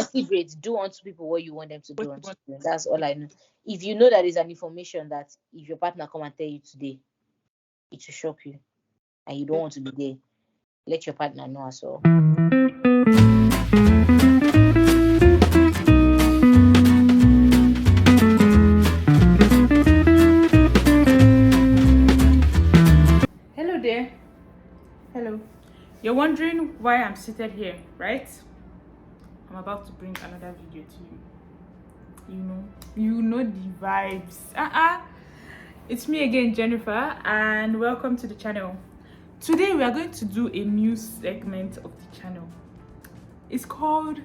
considerate. Do unto people what you want them to do unto you. That's all I know. If you know that is an information that if your partner come and tell you today, it will shock you, and you don't want to be there, let your partner know as well. Hello there. Hello. You're wondering why I'm seated here, right? I'm about to bring another video to you. You know the vibes. It's me again, Jennifer, and welcome to the channel. Today we are going to do a new segment of the channel. It's called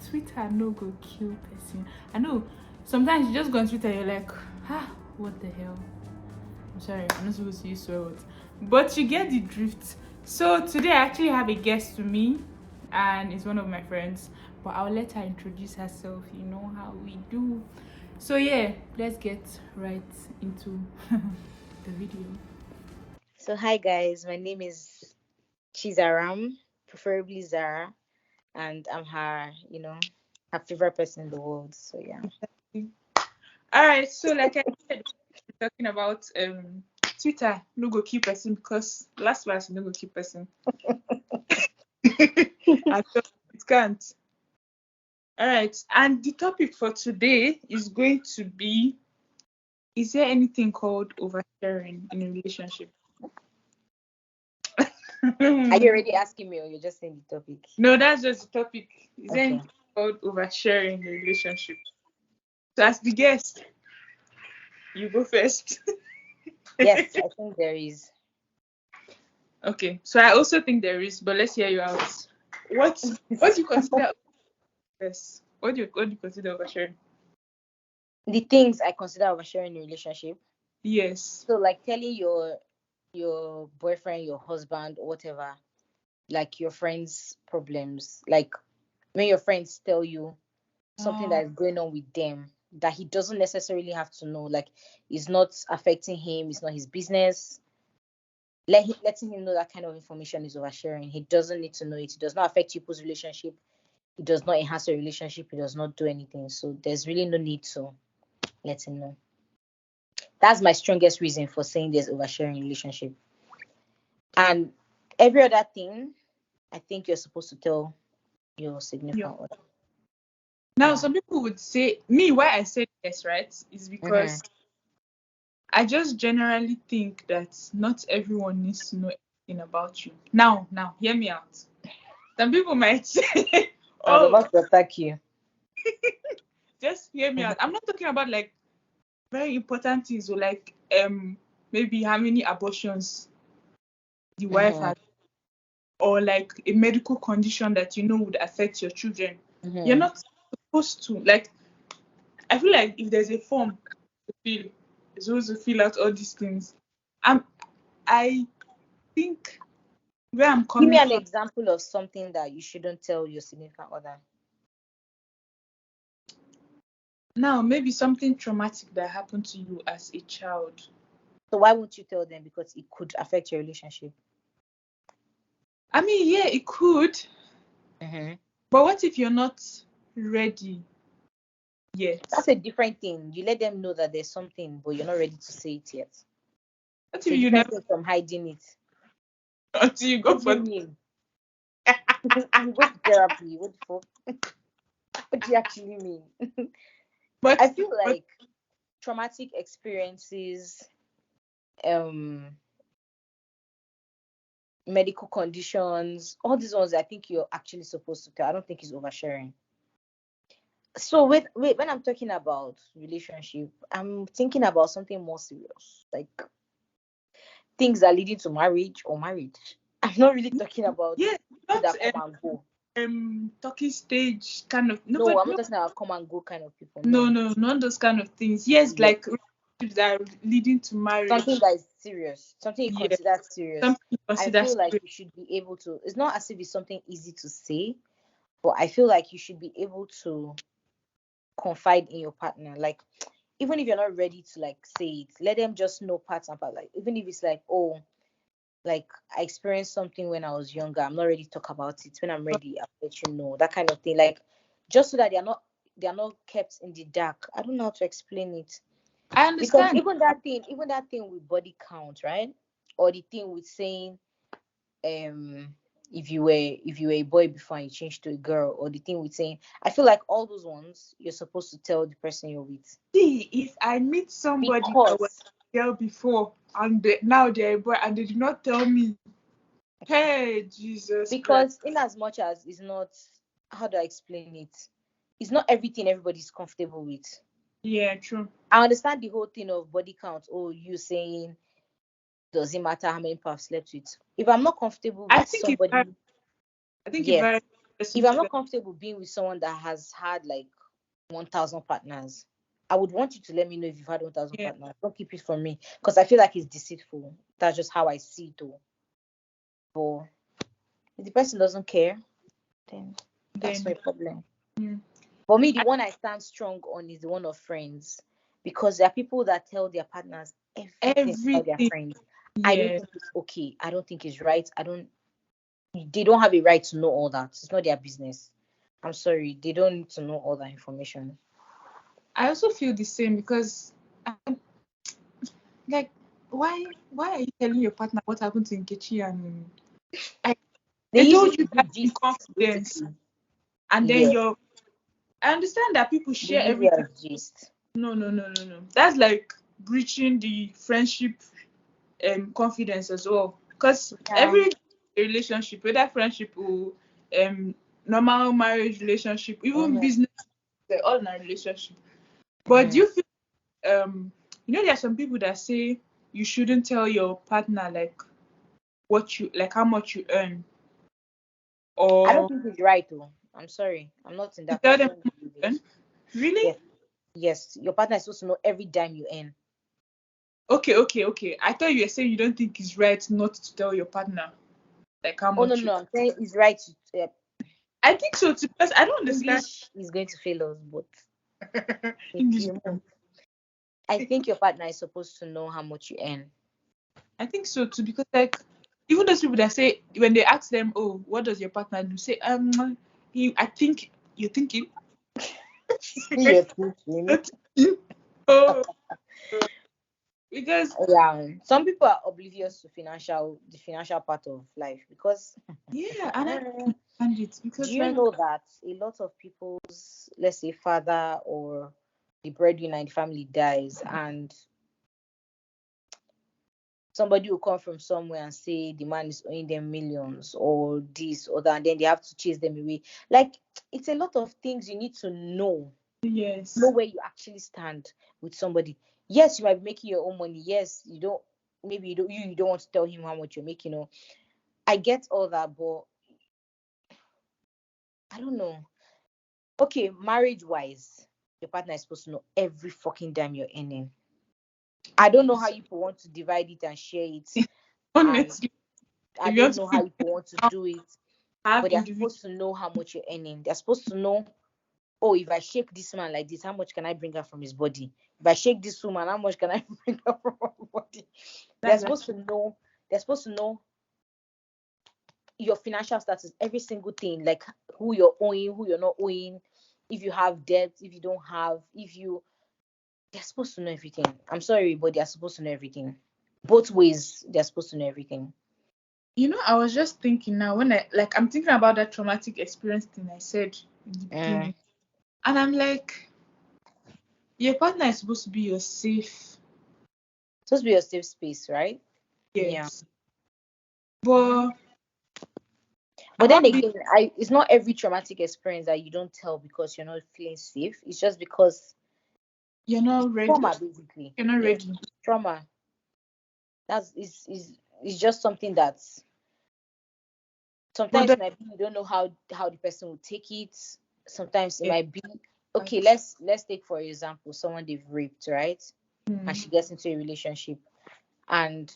Twitter No Go Kill Person. I know sometimes you just go on Twitter and you're like, what the hell? I'm sorry, I'm not supposed to use swear words, but you get the drift. So today I actually have a guest with me, and it's one of my friends, but I'll let her introduce herself. You know how we do. So yeah, let's get right into the video. So hi guys, my name is Chizaram, preferably Zara, and I'm her, her favorite person in the world. So yeah. All right, so like I said, we're talking about Twitter no go keep person, because last verse no go keep person. I thought it can't. All right, and the topic for today is going to be: is there anything called oversharing in a relationship? Are you already asking me, or you're just saying the topic? No, that's just the topic. Is there Okay. anything called oversharing in a relationship? So as the guest, you go first. Yes, I think there is. Okay, so I also think there is, but let's hear you out. What do you consider? Yes. What do you consider oversharing? The things I consider oversharing in a relationship. Yes. So like telling your boyfriend, your husband, or whatever, like your friends' problems. Like when your friends tell you something that is going on with them that he doesn't necessarily have to know, like it's not affecting him, it's not his business. Letting him know that kind of information is oversharing. He doesn't need to know it. It does not affect people's relationship. It does not enhance your relationship. It does not do anything. So there's really no need to let him know. That's my strongest reason for saying there's oversharing in relationship. And every other thing, I think you're supposed to tell your significant other. Now, Yeah. some people would say, why I said yes, right, is because I just generally think that not everyone needs to know everything about you. Now, hear me out. Some people might say, I was about to attack you. Just hear me out. I'm not talking about like very important things, or like maybe how many abortions the wife had, or like a medical condition that you know would affect your children. You're not supposed to, like, I feel like if there's a form to fill, you're supposed to fill out all these things. I think where I'm coming Give me an from. example of something that you shouldn't tell your significant other. Now, maybe something traumatic that happened to you as a child. So why won't you tell them? Because it could affect your relationship. I mean, yeah, it could. But what if you're not ready yet? That's a different thing. You let them know that there's something, but you're not ready to say it yet. What So if you never never from hiding it? until you go for? You mean? You go to therapy. What the fuck? What do you actually mean? But I feel like traumatic experiences, medical conditions, all these ones, I think you're actually supposed to tell. I don't think it's oversharing. So when I'm talking about relationship, I'm thinking about something more serious, like things that leading to marriage or marriage. I'm not really talking about people that come and go. Talking stage kind of. No, I'm not talking about come and go kind of people. No, not those kind of things. Yes, like relationships that are leading to marriage. Something that is serious, something you consider serious. I feel like you should be able to. It's not as if it's something easy to say, but I feel like you should be able to confide in your partner. Like, even if you're not ready to like say it, let them just know parts about, like, even if it's like, oh, like I experienced something when I was younger, I'm not ready to talk about it. When I'm ready, I'll let you know. That kind of thing. Like, just so that they are not kept in the dark. I don't know how to explain it. I Because understand. even that thing with body count, right? Or the thing with saying if you were a boy before and you changed to a girl, or the thing with saying, I feel like all those ones you're supposed to tell the person you're with. See, if I meet somebody that was Because a girl before and now they're a boy and they did not tell me, hey, Jesus Christ. in as much as it's not, how do I explain it? It's not everything everybody's comfortable with. Yeah, true. I understand the whole thing of body count. Oh, you saying does it matter how many people I've slept with? If I'm not comfortable I with think it's very, somebody, I think it yes. varies If person I'm to not comfortable being with someone that has had like 1,000 partners, I would want you to let me know if you've had 1,000 yeah. partners. Don't keep it from me, because I feel like it's deceitful. That's just how I see it, though. But if the person doesn't care, then that's Then no problem. mm, For me, the one I stand strong on is the one of friends, because there are people that tell their partners everything about their everything. friends. I don't Yeah. think it's okay. I don't think it's right. They don't have a right to know all that. It's not their business. I'm sorry. They don't need to know all that information. I also feel the same because like why are you telling your partner what happened to Nkechi and I, They they use told it you to that give in gist, confidence basically. and then Yes, you're I understand that people they share use it everything. as gist. No. That's like breaching the friendship confidence as well. Because Yeah. every relationship, whether friendship or normal marriage relationship, even Mm-hmm. business, they're all in a relationship. But do Mm-hmm. you feel there are some people that say you shouldn't tell your partner like how much you earn I don't or think it's right, though. I'm sorry. I'm not in to that. tell I them don't how much believe you it. earn. Really? Yes, yes. Your partner is supposed to know every dime you earn. Okay. I thought you were saying you don't think it's right not to tell your partner like how Oh no, much you. no. I'm saying it's right to. I think so too because I don't understand English is going to fail us, but in English. few months, I think your partner is supposed to know how much you earn. I think so too because like even those people that say when they ask them, oh, what does your partner do? Say I think you're thinking. You're thinking. Oh, because Yeah, some people are oblivious to the financial part of life, because yeah, and I uh, don't understand it do because you like know that a lot of people's, let's say, father or the breadwinner in the family dies, and somebody will come from somewhere and say the man is owing them millions or this or that, and then they have to chase them away. Like, it's a lot of things you need to know yes, where you actually stand with somebody. Yes, you might be making your own money. Yes, you don't, maybe you don't want to tell him how much you're making. I get all that, but I don't know. Okay, marriage wise, your partner is supposed to know every fucking dime you're earning. I don't know how you want to divide it and share it, and honestly, I if you want don't to know how put you want to down, do it. have But they're individual, supposed to know how much you're earning. They're supposed to know, oh, if I shake this man like this, how much can I bring out from his body? If I shake this woman, how much can I bring out from her body? They're that's supposed to know. They're supposed to know your financial status, every single thing, like who you're owing, who you're not owing, if you have debt, if you don't have, if you. They're supposed to know everything. I'm sorry, but they're supposed to know everything. Both ways, they're supposed to know everything. I was just thinking now when I'm thinking about that traumatic experience thing I said in the Mm. beginning, and I'm like, your partner is supposed to be your safe, Supposed to be a safe space, right? Yeah. yes, but But then about being again, it's not every traumatic experience that you don't tell because you're not feeling safe. It's just because you're not ready, trauma, basically. you're not Yeah, ready. trauma. That's is just something that's But sometimes then, it might be you don't know how the person will take it. Sometimes it yeah, might be okay. Let's take for example someone they've raped, right? And mm, she gets into a relationship, and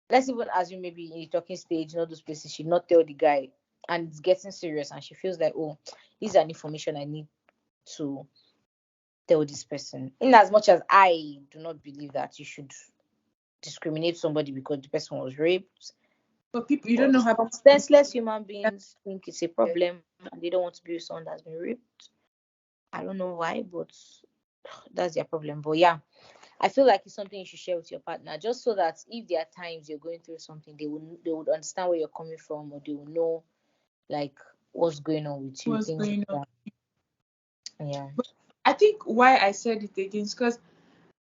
let's even assume maybe in the talking stage, in all those places, she'd not tell the guy, and it's getting serious, and she feels like, oh, this is an information I need to tell this person. In as much as I do not believe that you should discriminate somebody because the person was raped, but people you don't but know how some senseless human that beings think it's a problem and they don't want to be with someone that's been raped. I don't know why, but that's their problem. But yeah, I feel like it's something you should share with your partner, just so that if there are times you're going through something, they would understand where you're coming from, or they will know like what's going on with you, What's things going on? like that. Yeah. But I think why I said it again is because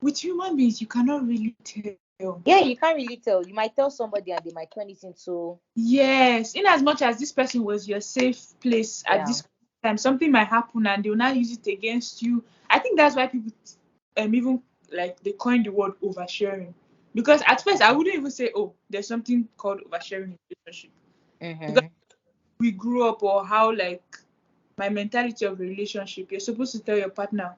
with human beings, you cannot really tell. Yeah, you can't really tell. You might tell somebody and they might turn it into Yes, in as much as this person was your safe place at yeah. this time, something might happen and they will not use it against you. I think that's why people even like they coined the word oversharing. Because at first I wouldn't even say, oh, there's something called oversharing in a relationship. Because Mm-hmm. we grew up or how like my mentality of a relationship, you're supposed to tell your partner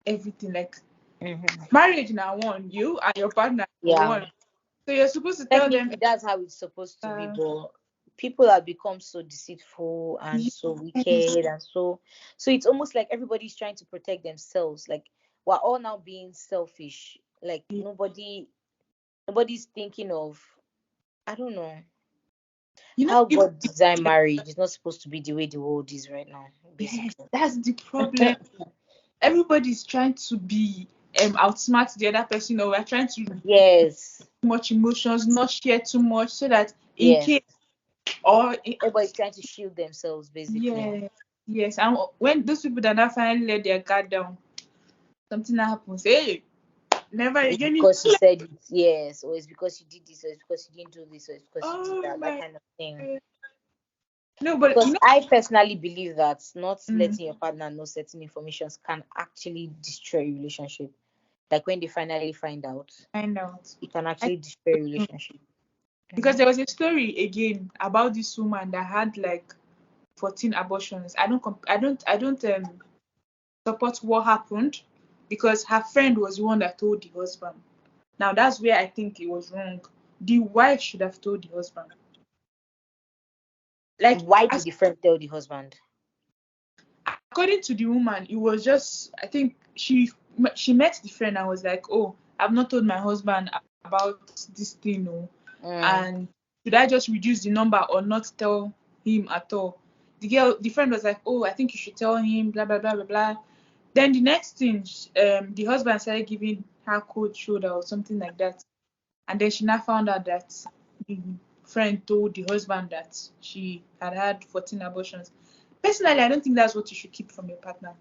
everything. Like Mm-hmm. marriage now one, you and your partner are Yeah. one. So you're supposed to tell them Technically, that's how it's supposed to be, but people have become so deceitful and so yes, wicked and so it's almost like everybody's trying to protect themselves. Like we're all now being selfish. Like nobody's thinking of, I don't know, you know, how even God designed marriage. It's not supposed to be the way the world is right now, yes, basically. that's the problem. Everybody's trying to be outsmart the other person, or we're trying to Yes. too much emotions, not share too much, so that in Yes. case or Everybody's trying to shield themselves, basically. yeah, yes, and when those people that now finally let their guard down, something happens. Hey, never It's again. because you said it, yes, or it's because you did this, or it's because you didn't do this, or it's because you did Oh that my kind of thing. God. No, but Because I personally believe that not mm, letting your partner know certain information can actually destroy a relationship. Like when they finally find out, find out. it can I, actually destroy a relationship. because Mhm. there was a story again about this woman that had like 14 abortions. I don't support what happened because her friend was the one that told the husband. Now that's where I think it was wrong. The wife should have told the husband. Like Why did as the friend tell the husband? according to the woman, it was just I think she met the friend and was like, "Oh, I've not told my husband about this thing, oh, Mm, and should I just reduce the number or not tell him at all?" The friend was like, "Oh, I think you should tell him." Blah blah blah blah blah. Then the next thing, the husband started giving her cold shoulder or something like that, and then she now found out that the friend told the husband that she had had 14 abortions. Personally, I don't think that's what you should keep from your partner.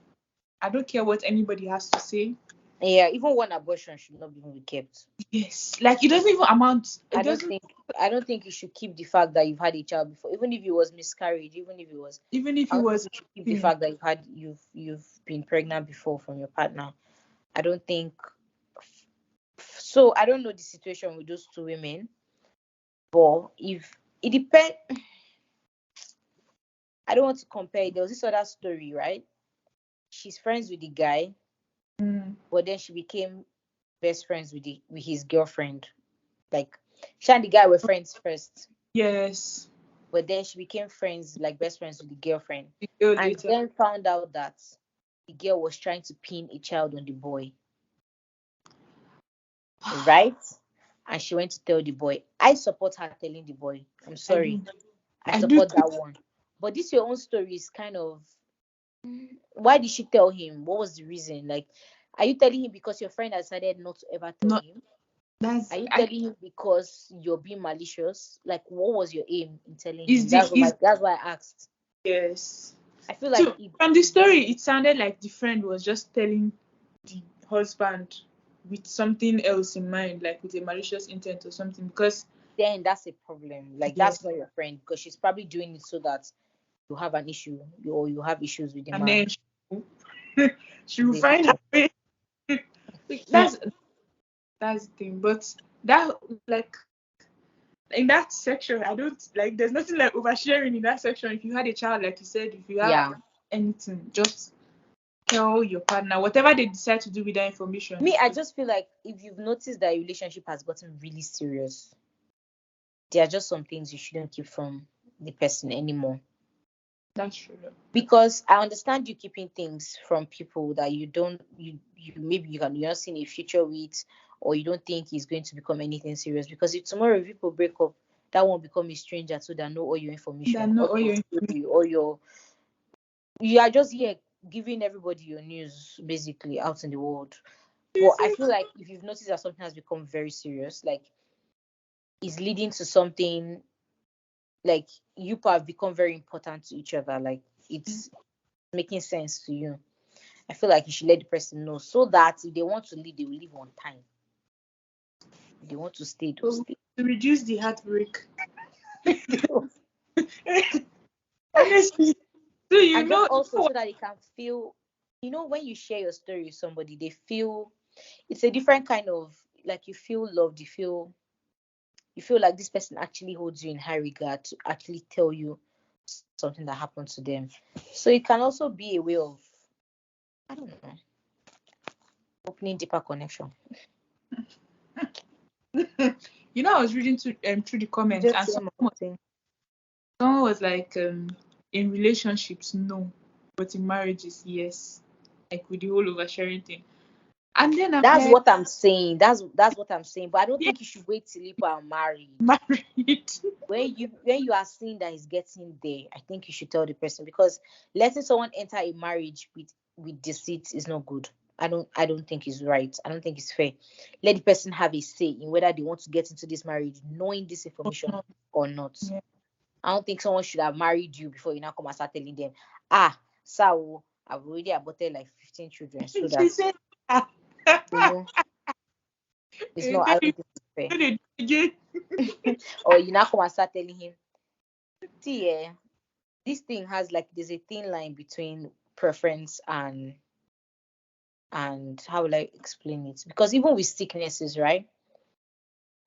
I don't care what anybody has to say. yeah, even one abortion should not even be kept. Yes, like it doesn't even amount. It I don't doesn't think I don't think you should keep the fact that you've had a child before, even if it was miscarriage, even if it was. even if I it don't think was you should keep the thing. fact that you've been pregnant before from your partner. I don't think so. I don't know the situation with those two women, but if it depends, I don't want to compare. There was this other story, right? She's friends with the guy, Mm, but then she became best friends with his girlfriend. Like she and the guy were friends first, yes, but then she became friends, like best friends with the girlfriend, the girl and later. then found out that the girl was trying to pin a child on the boy, right? And she went to tell the boy. I support her telling the boy. I'm I sorry. do. I I do. support that one. But this your own story is kind of, why did she tell him? What was the reason? Like, are you telling him because your friend has decided not to ever tell Not him? Are that's you I telling him because you're being malicious? Like, what was your aim in telling is him? the is That's why I asked. yes. I feel like So from the story, it sounded like the friend was just telling the husband with something else in mind, like with a malicious intent or something. Because then that's a problem. Like, yes, that's not your friend because she's probably doing it so that you have an issue, or you have issues with the and man, then she will find basically. a way. That's the thing. But that like in that section, I don't like. There's nothing like oversharing in that section. If you had a child, like you said, if you have Yeah. anything, just tell your partner whatever they decide to do with that information. Me, I just feel like if you've noticed that your relationship has gotten really serious, there are just some things you shouldn't keep from the person anymore. That's true. Because I understand you keeping things from people that you don't you maybe you're not seeing a future with, or you don't think is going to become anything serious. Because if tomorrow if people break up, that won't become a stranger, so that know all your That information, know all all your your information. story, all your, you are just here giving everybody your news basically out in the world. But I feel like if you've noticed that something has become very serious, like is leading to something, like you have become very important to each other, like it's making sense to you, I feel like you should let the person know so that if they want to leave, they will leave on time. If they want to stay, they'll stay. To reduce the heartbreak. Honestly. So and just also so that they can feel, when you share your story with somebody, they feel it's a different kind of, like, you feel loved, you feel like this person actually holds you in high regard to actually tell you something that happened to them. So it can also be a way of, I don't know, opening deeper connection. I was reading through the comments, and someone was like, in relationships, no, but in marriages, yes. Like with the whole oversharing thing. And then that's what I'm saying. That's what I'm saying. But I don't think you should wait till people are married. When you are seeing that he's getting there, I think you should tell the person, because letting someone enter a marriage with deceit is not good. I don't think it's right. I don't think it's fair. Let the person have a say in whether they want to get into this marriage knowing this information or not. Yeah. I don't think someone should have married you before you now come and start telling them, so I've already aborted like 15 children, so that it's not, I don't think it's fair. Or you now come and start telling him, see, this thing has, like, there's a thin line between preference and how will I explain it? Because even with sicknesses, right?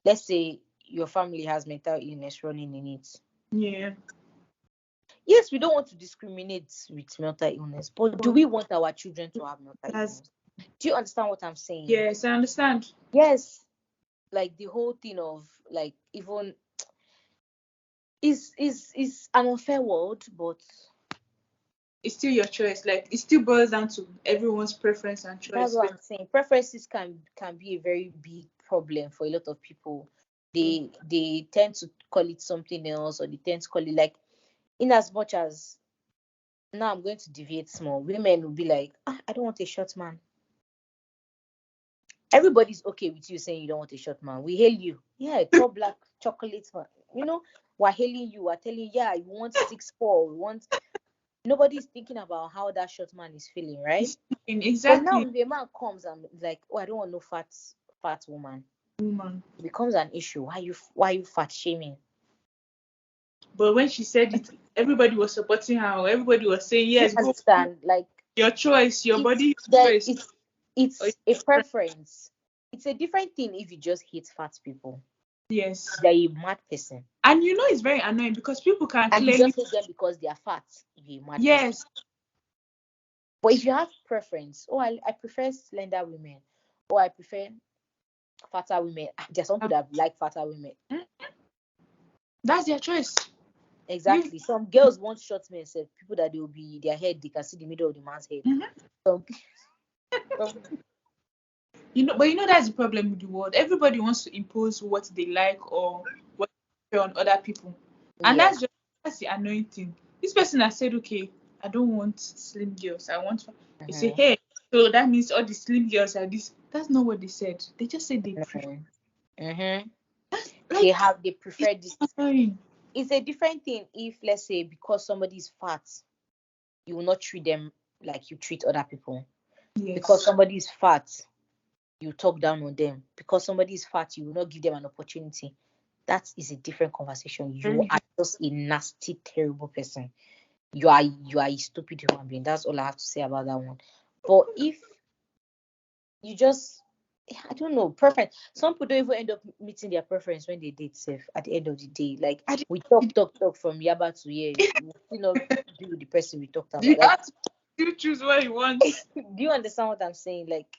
Let's say your family has mental illness running in it. Yeah. Yes, we don't want to discriminate with mental illness, but do we want our children to have mental illness? Do you understand what I'm saying? Yes, I understand. Yes. Like the whole thing of, like, even is an unfair world, but it's still your choice. Like, it still boils down to everyone's preference and choice. That's what I'm saying. Preferences can be a very big problem for a lot of people. They tend to call it something else, or they tend to call it, like, in as much as, now I'm going to deviate small. Women will be like, I don't want a short man. Everybody's okay with you saying you don't want a short man. We hail you. Yeah, tall black chocolate man. We're hailing you. We're telling you, yeah, you want 6'4". We want. Nobody's thinking about how that short man is feeling, right? Exactly. But now if a man comes and like, I don't want no fat woman. It becomes an issue. Why you fat shaming? But when she said it, everybody was supporting her. Everybody was saying, yes, you understand, like, your choice, your body choice. It's a preference. It's a different thing if you just hate fat people. Yes. They're a mad person. And it's very annoying because people can clearly. And you just hate them because they are fat. You're a mad person. But if you have preference, I prefer slender women, or I prefer fatter women. There's some people that like fatter women. That's their choice. Exactly. Some girls want short men, said people that they will be their head, they can see the middle of the man's head. But that's the problem with the world. Everybody wants to impose what they like or what they prefer on other people. And that's the annoying thing. This person has said, okay, I don't want slim girls. I want. They say, hey, so that means all the slim girls are this. That's not what they said. They just said they prefer. They prefer this. It's a different thing if, let's say, because somebody is fat, you will not treat them like you treat other people. Yes. Because somebody is fat, you talk down on them. Because somebody is fat, you will not give them an opportunity. That is a different conversation. You are just a nasty, terrible person. You are a stupid human being. That's all I have to say about that one. But if you just, I don't know, preference. Some people don't even end up meeting their preference when they date safe at the end of the day. Like, we talk from Yaba to here. We still not be with the person we talked about. Like, you choose what you want. Do you understand what I'm saying? Like,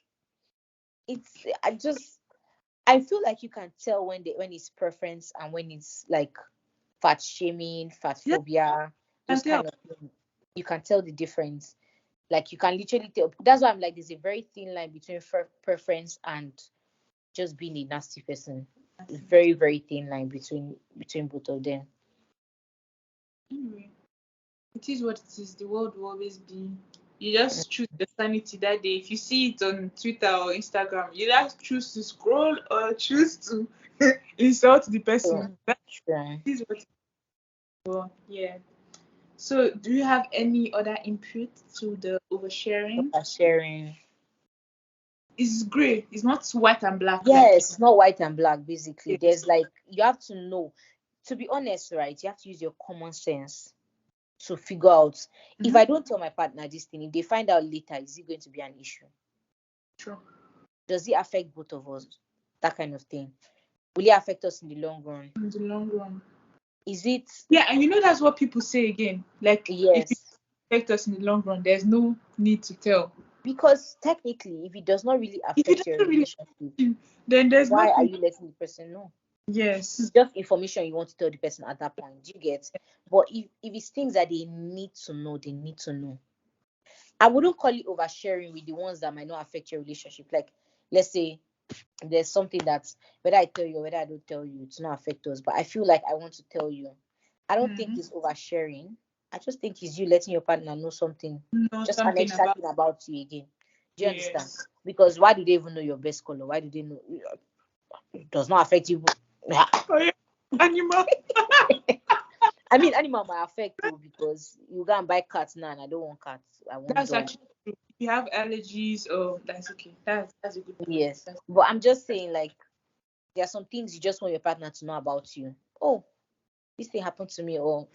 I feel like you can tell when it's preference and when it's like fat shaming, fat phobia, those kind of things. You can tell the difference. Like, you can literally tell. That's why I'm like, there's a very thin line between preference and just being a nasty person. Very, very thin line between both of them. Anyway, it is what it is. The world will always be You just choose the sanity that day. If you see it on Twitter or Instagram, you just choose to scroll or choose to insult the person. That is what. Well, yeah. So, do you have any other input to the oversharing? Oversharing. It's grey. It's not white and black. Yes, it's not white and black. Basically, Yes. there's like you have to know. To be honest, right? You have to use your common sense to figure out. If I don't tell my partner this thing, if they find out later, is it going to be an issue? True. Does it affect both of us? That kind of thing. Will it affect us in the long run? In the long run. Is it? Yeah, and you know that's what people say again. Like, Yes. if it affects us in the long run, there's no need to tell. Because technically, if it does not really affect your relationship, then there's why nothing. are you letting the person know? Yes. It's just information you want to tell the person at that point. Do you get? But if it's things that they need to know, they need to know. I wouldn't call it oversharing with the ones that might not affect your relationship. Like, let's say there's something that whether I tell you or whether I don't tell you, it's not affect us. But I feel like I want to tell you. I don't think it's oversharing. I just think it's you letting your partner know something, just an extra thing about you again. Do you understand? Because why do they even know your best color? Why do they know? It does not affect you. Animal. I mean, animal might affect you because you go and buy cats now, and I don't want cats. I want That's dog. actually true. If you have allergies, that's okay. That's a good point. Yes, but I'm just saying, like, there are some things you just want your partner to know about you. Oh, this thing happened to me, or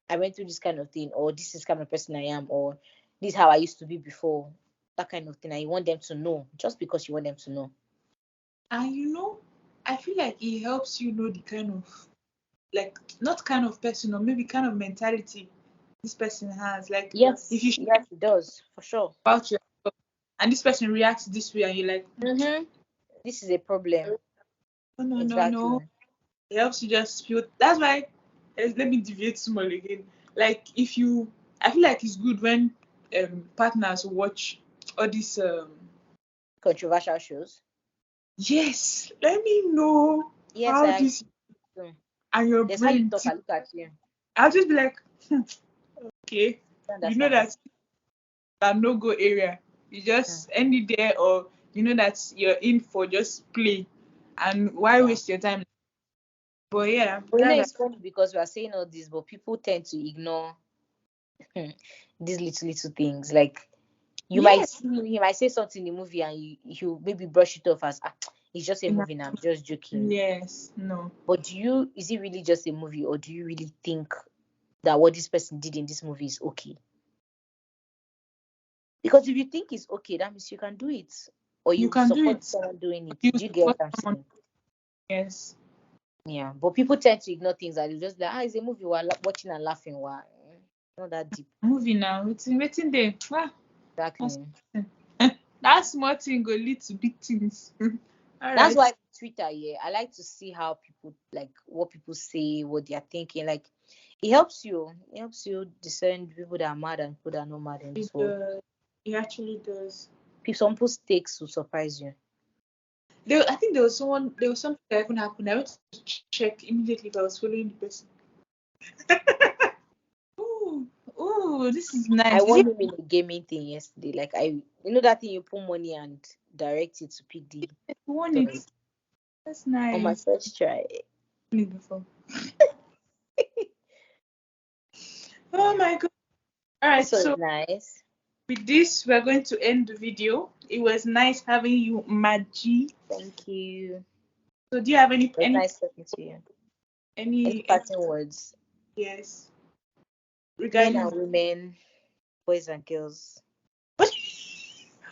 I went through this kind of thing, or this is kind of person I am, or this is how I used to be before. That kind of thing, and you want them to know just because you want them to know. And I feel like it helps you know the kind of, like, not kind of person, or maybe kind of mentality this person has. Like, yes, if you yes, it does for sure. About yourself, and this person reacts this way, and you're like, this is a problem. No, exactly. no. It helps you just feel. That's why. Let me deviate small again. Like, I feel like it's good when partners watch all these controversial shows. Yes, let me know how this and your That's brain. how you talk. I look at you. I'll just be like, okay, you know that no-go area. You just end it there, or you know that you're in for just play, and why waste your time? But yeah, it's funny because we are saying all this, but people tend to ignore these little things. Like you might say something in the movie, and you maybe brush it off as it's just a movie now, I'm just joking. Yes, no. But is it really just a movie, or do you really think that what this person did in this movie is okay? Because if you think it's okay, that means you can do it, or you can support someone doing it. Do you get what I'm saying? Yes. Yeah, but people tend to ignore things that you just like, it's a movie we're watching and laughing. Why? Not that deep. Movie now, it's waiting there. Exactly. That small thing go lead to big things. That's why Twitter, I like to see how people, like, what people say, what they are thinking. Like, it helps you discern people that are mad and people that are not mad in this world. It actually does. Some people's takes will surprise you. I think there was something that even happened. I went to check immediately if I was following the person. Ooh, this is nice. I won him in a gaming thing yesterday. Like, that thing you put money and direct it to pick the. Won it. That's nice. On my first try. Before. Oh my god! All right, so nice. With this, we're going to end the video. It was nice having you, Maji. Thank you. So, do you have any? Nice talking to you. Any parting words? Yes. Regarding men and women, boys and girls.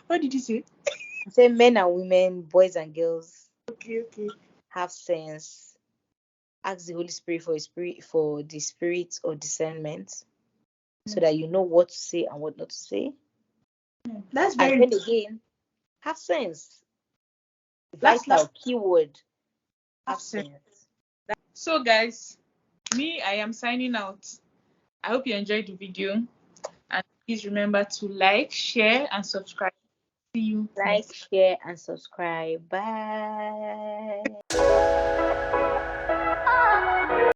What did you say? I said men and women, boys and girls. Okay. Have sense. Ask the Holy Spirit for the spirit of discernment, so that you know what to say and what not to say. That's very. And then again, have sense. Vital keyword. Have sense. So, guys, I am signing out. I hope you enjoyed the video, and please remember to like, share, and subscribe. See you. Like, share, and subscribe. Bye.